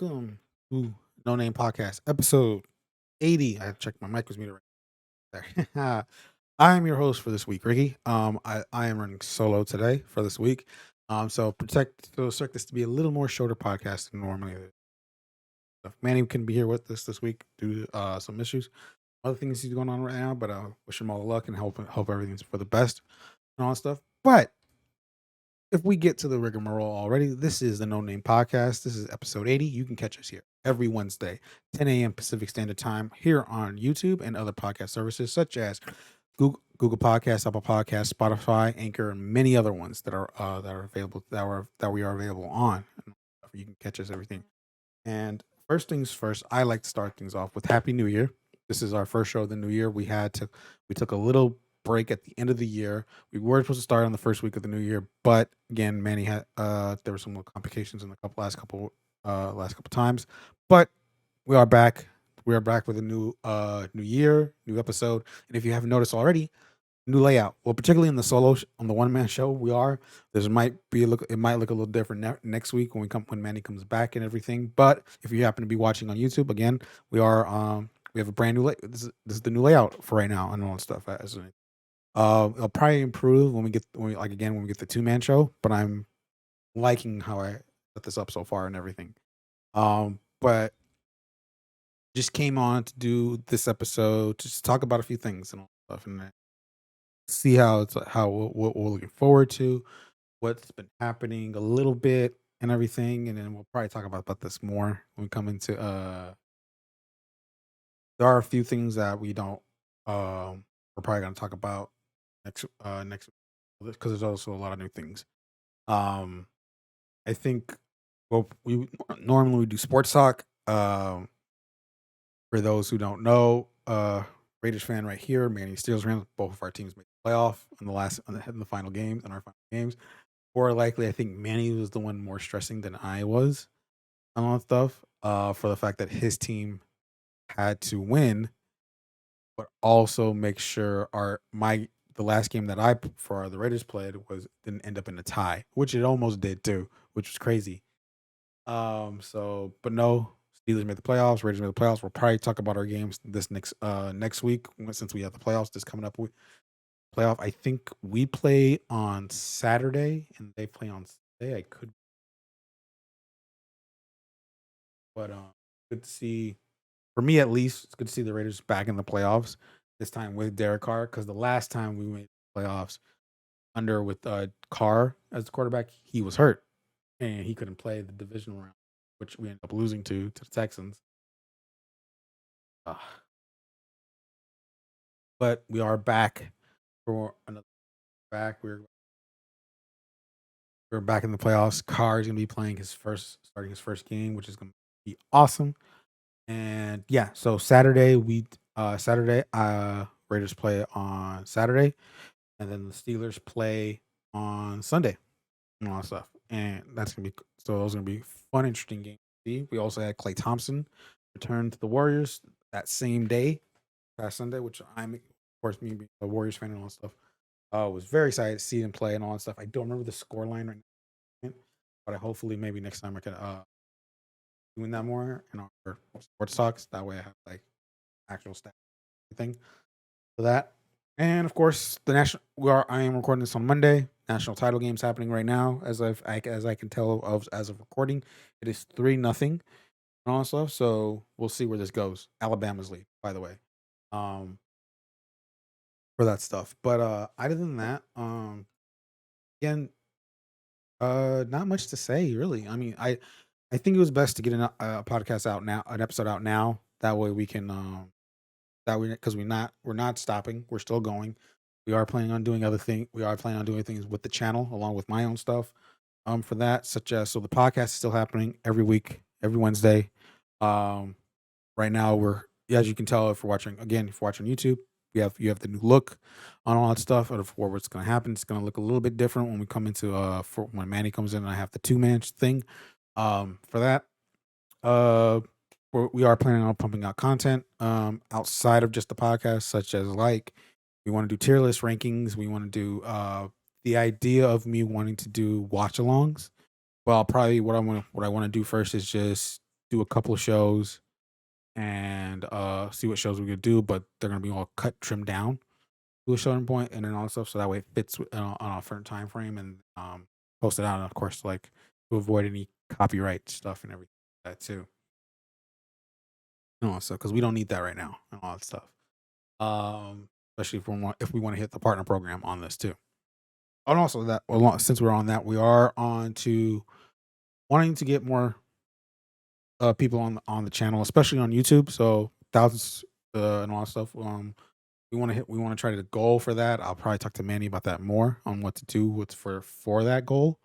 Welcome to No Name Podcast, episode 80. I checked my mic was muted right there. I am your host for this week, Ricky. I am running solo today for this week. Expect this to be a little more shorter podcast than normally. Manny can be here with us this week due to some issues, other things he's going on right now. But wish him all the luck and hope everything's for the best and all that stuff. But if we get to the rigmarole already, this is the No Name Podcast. This is episode 80. You can catch us here every Wednesday, 10 a.m. Pacific Standard Time, here on YouTube and other podcast services such as Google Podcasts, Apple Podcasts, Spotify, Anchor, and many other ones that are available that we are available on. You can catch us everything. And first things first, I like to start things off with Happy New Year. This is our first show of the new year. We took a little break at the end of the year. We were supposed to start on the first week of the new year, but again, Manny had there were some little complications in the last couple times. But we are back. We are back with a new year, new episode. And if you haven't noticed already, new layout. Well, particularly in the on the one man show, it might look a little different next week when Manny comes back and everything. But if you happen to be watching on YouTube, again, we have a brand new this is the new layout for right now and all that stuff. It'll probably improve when we get the two-man show, but I'm liking how I set this up so far and everything. But just came on to do this episode to just talk about a few things and all stuff and see what we're looking forward to, what's been happening a little bit and everything, and then we'll probably talk about this more when we come into there are a few things that we're probably gonna talk about next because there's also a lot of new things. Um I think we normally do sports talk. For those who don't know, Raiders fan right here, Manny Steelers fan. Both of our teams made the playoff in the final games in our final games. More likely, I think Manny was the one more stressing than I was on all that stuff. For the fact that his team had to win, but also make sure the last game that for the Raiders played didn't end up in a tie, which it almost did too, which was crazy. But no, Steelers made the playoffs. Raiders made the playoffs. We'll probably talk about our games this next week since we have the playoffs this coming up with playoff. I think we play on Saturday and they play on Sunday. I could, but good to see for me at least. It's good to see the Raiders back in the playoffs this time with Derek Carr because the last time we made the playoffs with Carr as the quarterback, he was hurt and he couldn't play the divisional round, which we ended up losing to the Texans. But we are back for another back. We're back in the playoffs. Carr is gonna be starting his first game, which is gonna be awesome. And yeah, so Saturday Raiders play on Saturday, and then the Steelers play on Sunday and all that stuff. And those are gonna be fun, interesting games to see. We also had Klay Thompson return to the Warriors that same day, past Sunday, which of course, me being a Warriors fan and all that stuff, was very excited to see him play and all that stuff. I don't remember the score line right now, but hopefully maybe next time I can doing that more in our sports talks. That way I have like actual stats thing for that. And of course, I am recording this on Monday. National title games happening right now, as I can tell as of recording. It is 3-0 and all that stuff. So we'll see where this goes. Alabama's lead, by the way. For that stuff. But other than that, again, not much to say really. I mean, I think it was best to get a podcast out now, an episode out now. That way we can because we're not stopping. We're still going. We are planning on doing other things. We are planning on doing things with the channel along with my own stuff. For that, such as the podcast is still happening every week, every Wednesday. Right now as you can tell if you're watching YouTube, you have the new look on all that stuff for what's going to happen. It's going to look a little bit different when we come into when Manny comes in and I have the two-man thing. For that, we are planning on pumping out content outside of just the podcast, such as we want to do tier list rankings. We want to do the idea of me wanting to do watch alongs. Well, probably what I want to do first is just do a couple of shows and see what shows we could do, but they're gonna be all cut, trimmed down to a certain point, and then all that stuff, so that way it fits on a certain time frame, and post it out, and of course, like to avoid any copyright stuff and everything like that too. And also, because we don't need that right now and all that stuff. Especially if we want to hit the partner program on this too. And also that since we're on that, we are on to wanting to get more people on the channel, especially on YouTube. So thousands and all that stuff. We want to try to goal for that. I'll probably talk to Manny about that more on what to do with for that goal.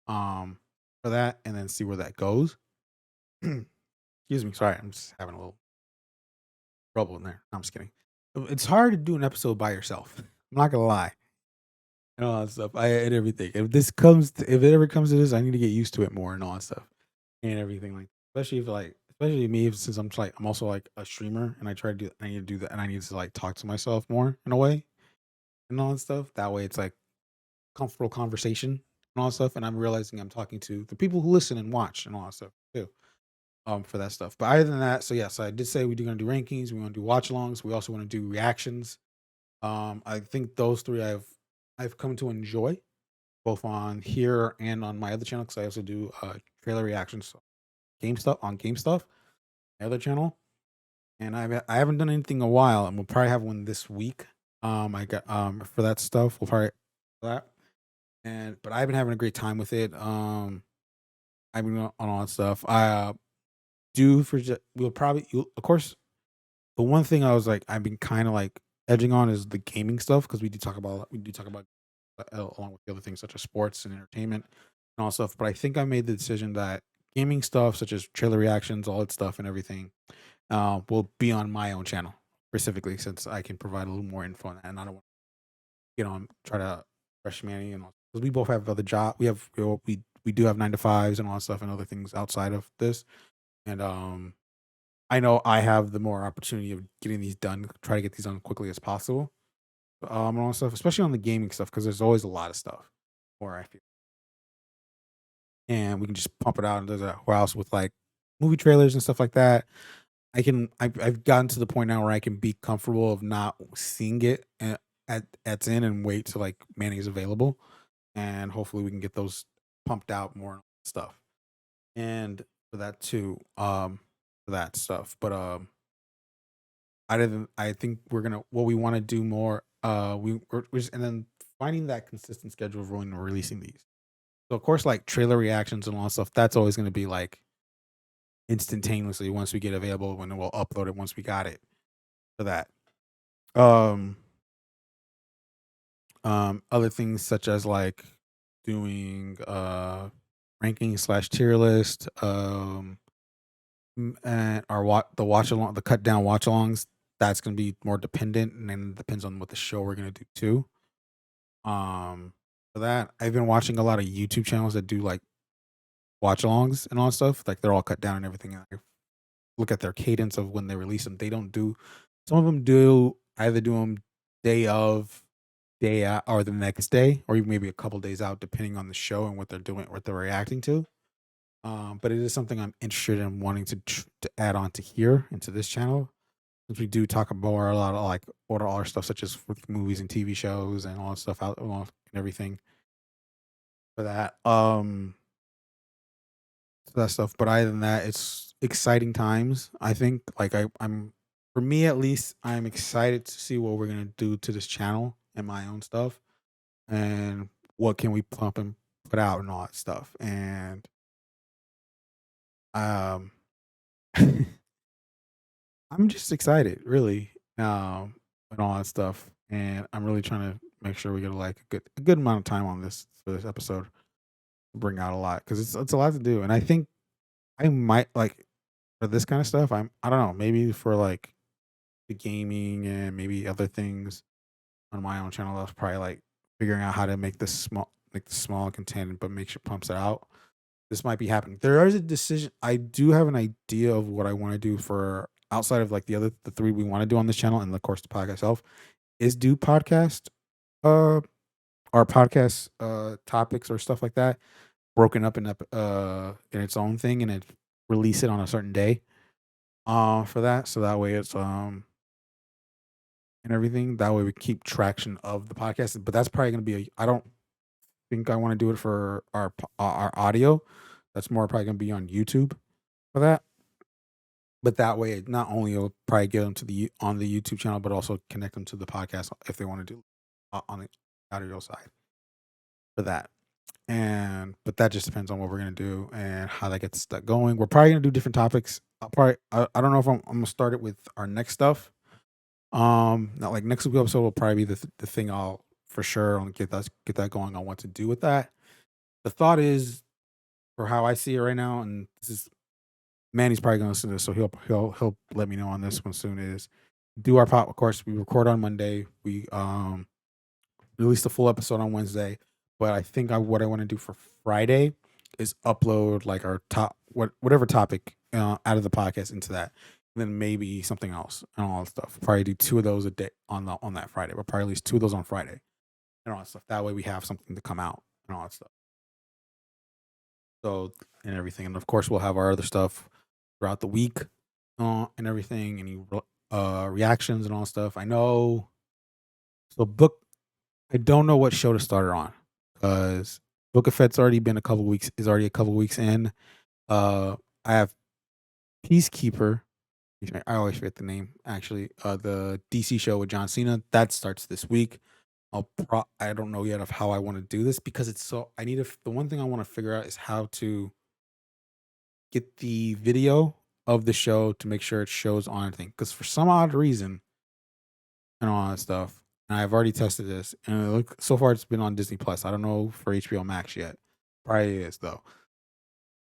Um, for that, and then see where that goes. Excuse me, sorry, I'm just having a little trouble in there. No, I'm just kidding. It's hard to do an episode by yourself. I'm not gonna lie. And all that stuff. And everything. If it ever comes to this, I need to get used to it more and all that stuff and everything like. Especially me since I'm also like a streamer and I need to do that and I need to like talk to myself more in a way and all that stuff. That way it's like comfortable conversation and all that stuff. And I'm realizing I'm talking to the people who listen and watch and all that stuff too. For that stuff. But other than that, so yes, I did say we're gonna do rankings. We want to do watch alongs. We also want to do reactions. I think those three I've come to enjoy both on here and on my other channel because I also do trailer reactions, game stuff, my other channel. And I haven't done anything in a while, and we'll probably have one this week. I got for that stuff. We'll probably for that. And but I've been having a great time with it. I've been on all that stuff. I do for we'll probably of course the one thing I was like I've been kind of like edging on is the gaming stuff because we do talk about along with the other things such as sports and entertainment and all that stuff. But I think I made the decision that gaming stuff such as trailer reactions, all that stuff and everything, will be on my own channel specifically since I can provide a little more info on that, and I don't want to try to rush Manny and all because we both have other job. We do have 9 to 5s and all that stuff and other things outside of this, and I know I have the more opportunity of getting these done, try to get these done quickly as possible. And all that stuff, especially on the gaming stuff, because there's always a lot of stuff. Or I feel, and we can just pump it out and there's a warehouse with like movie trailers and stuff like that. I've gotten to the point now where I can be comfortable of not seeing it at in and wait till like Manny's available, and hopefully we can get those pumped out more stuff. And for that too, for that stuff. But I think we're gonna what we want to do more. We're just, and then finding that consistent schedule of when we're releasing these. So of course, like trailer reactions and all that stuff, that's always gonna be like instantaneously once we get available when we'll upload it once we got it for that. Um other things such as like doing ranking slash tier list, and our the cut down watch alongs, that's gonna be more dependent and then depends on what the show we're gonna do too. For that, I've been watching a lot of YouTube channels that do like watch alongs and all that stuff. Like they're all cut down and everything. And I look at their cadence of when they release them. They don't do some of them do either do them day of, day out, or the next day, or even maybe a couple days out, depending on the show and what they're doing, what they're reacting to. But it is something I'm interested in wanting to add on to here into this channel since we do talk about a lot of like order all our stuff such as with movies and TV shows and all that stuff out and everything for that. That stuff. But other than that, it's exciting times. I think like I'm for me at least, I'm excited to see what we're gonna do to this channel and my own stuff and what can we pump and put out and all that stuff. And um I'm just excited, really, and all that stuff. And I'm really trying to make sure we get like a good amount of time on this for this episode. Bring out a lot because it's a lot to do. And I think I might like for this kind of stuff. I don't know, maybe for like the gaming and maybe other things on my own channel. That's probably like figuring out how to make the small content, but make sure it pumps it out. This might be happening. There is a decision. I do have an idea of what I want to do for outside of like the three we want to do on this channel, and of course the podcast itself is do podcast, uh, our podcast topics or stuff like that broken up in its own thing and it release it on a certain day for that. So that way it's and everything. That way we keep traction of the podcast. But that's probably gonna be I don't think I want to do it for our audio. That's more probably gonna be on YouTube for that. But that way, not only it'll probably get them to on the YouTube channel, but also connect them to the podcast if they want to do on the audio side for that. And but that just depends on what we're gonna do and how that gets that going. We're probably gonna do different topics. I don't know if I'm gonna start it with our next stuff. Not like next week's episode will probably be the thing I'll for sure get that going on what to do with that. The thought is for how I see it right now, and this is Manny's probably gonna listen to this, so he'll let me know on this one soon. Is do our pot. Of course, we record on Monday. We release the full episode on Wednesday. But I think what I want to do for Friday is upload like our whatever topic out of the podcast into that, and then maybe something else and all that stuff. Probably do two of those a day on that Friday, but probably at least two of those on Friday and all that stuff. That way we have something to come out and all that stuff. So and everything, and of course we'll have our other stuff throughout the week and everything. Any reactions and all that stuff. I know. So book. I don't know what show to start her on because Book of Fett's already been a couple weeks. Is already a couple weeks in. I have Peacekeeper. I always forget the name. Actually, the DC show with John Cena that starts this week. I don't know yet of how I want to do this because it's so. I need the one thing I want to figure out is how to get the video of the show to make sure it shows on anything. Because for some odd reason and all that stuff, and I've already tested this, and so far it's been on Disney Plus. I don't know for HBO Max yet. Probably is though.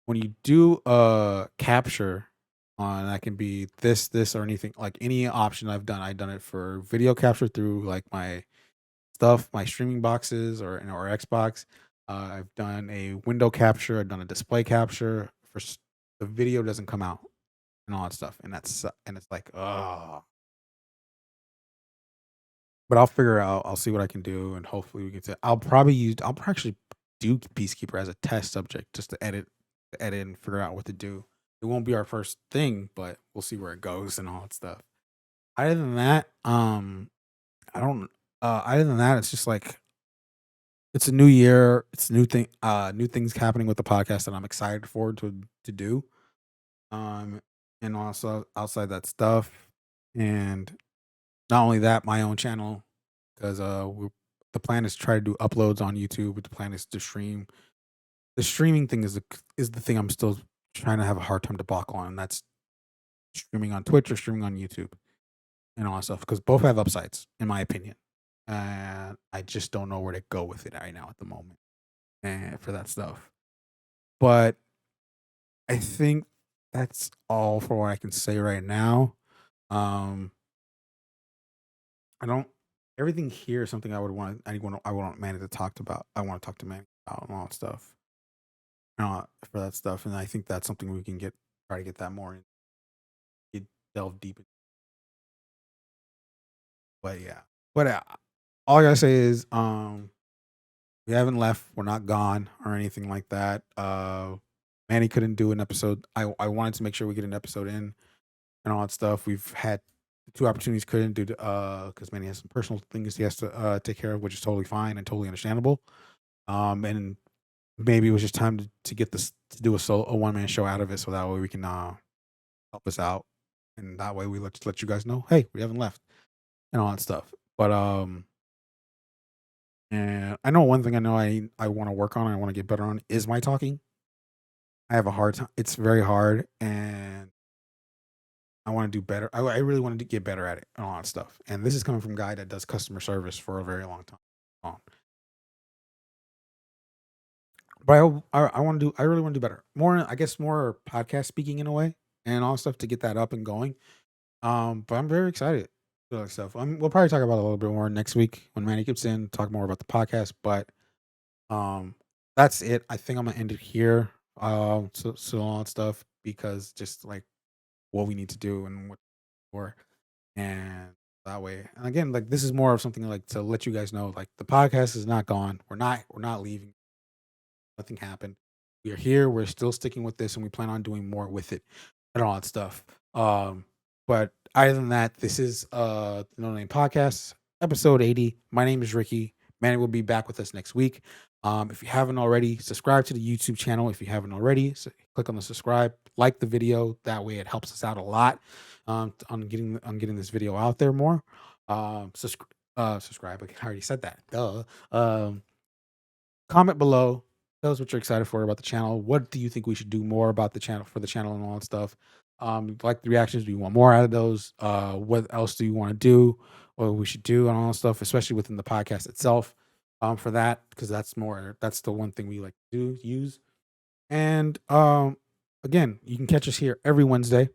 When you do a capture on that can be this or anything like any option I've done it for video capture through like my stuff, my streaming boxes or Xbox. I've done a window capture. I've done a display capture. The video doesn't come out and all that stuff, and it's like, oh. But I'll figure out. I'll see what I can do, and hopefully we can. I'll actually do Peacekeeper as a test subject just to edit and figure out what to do. It won't be our first thing, but we'll see where it goes and all that stuff. Other than that, I don't. Other than that, it's just like it's a new year. It's new things happening with the podcast that I'm excited forward to do. Um, and also outside that stuff, and not only that, my own channel because the plan is to try to do uploads on YouTube. The plan is to stream. The streaming thing is the thing I'm still trying to have a hard time to block on. And that's streaming on Twitch or streaming on YouTube and all that stuff because both have upsides in my opinion. And I just don't know where to go with it right now at the moment and for that stuff. But I think that's all for what I can say right now. Um, I don't. Everything here is something I want Manny to talk about. I want to talk to Manny about and all that stuff. For that stuff, and I think that's something we can try to get that more in, delve deep in. But yeah, but all I gotta say is, we haven't left. We're not gone or anything like that. Manny couldn't do an episode. I wanted to make sure we get an episode in and all that stuff. We've had two opportunities, couldn't do because Manny has some personal things he has to take care of, which is totally fine and totally understandable. And maybe it was just time to get this to do a one man show out of it, so that way we can help us out, and that way we let you guys know, hey, we haven't left and all that stuff. But and I know one thing I want to work on, I want to get better on is my talking. I have a hard time. It's very hard, and I want to do better. I really want to get better at it and all that stuff. And this is coming from a guy that does customer service for a very long time. Um, But I want to do. I really want to do better. More, I guess, more podcast speaking in a way, and all stuff to get that up and going. But I'm very excited for that stuff. We'll probably talk about it a little bit more next week when Manny gets in. Talk more about the podcast. But um, that's it. I think I'm gonna end it here. So all that stuff because just like what we need to do and what for, and that way. And again, like this is more of something like to let you guys know, like the podcast is not gone. We're not leaving. Nothing happened. We are here. We're still sticking with this, and we plan on doing more with it and all that stuff. Um, but other than that, this is the No Name Podcast, episode 80. My name is Ricky. Manny will be back with us next week. If you haven't already, subscribe to the YouTube channel. If you haven't already, so click on the subscribe, like the video. That way, it helps us out a lot on getting this video out there more. Subscribe. I already said that. Duh. Comment below. Tell us what you're excited for about the channel. What do you think we should do more about the channel for the channel and all that stuff? Like the reactions, do you want more out of those? What else do you want to do or we should do and all that stuff, especially within the podcast itself? For that, because that's the one thing we like to use. And again, you can catch us here every Wednesday.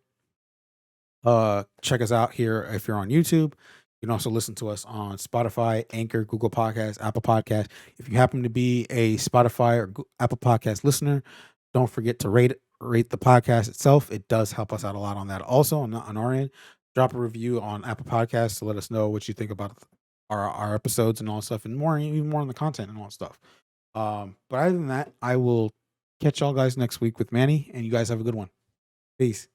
Check us out here if you're on YouTube. You can also listen to us on Spotify, Anchor, Google Podcasts, Apple Podcasts. If you happen to be a Spotify or Apple Podcast listener, don't forget to rate the podcast itself. It does help us out a lot on that. Also on our end, drop a review on Apple Podcasts to let us know what you think about our episodes and all that stuff, and more, even more on the content and all that stuff. But other than that, I will catch y'all guys next week with Manny, and you guys have a good one. Peace.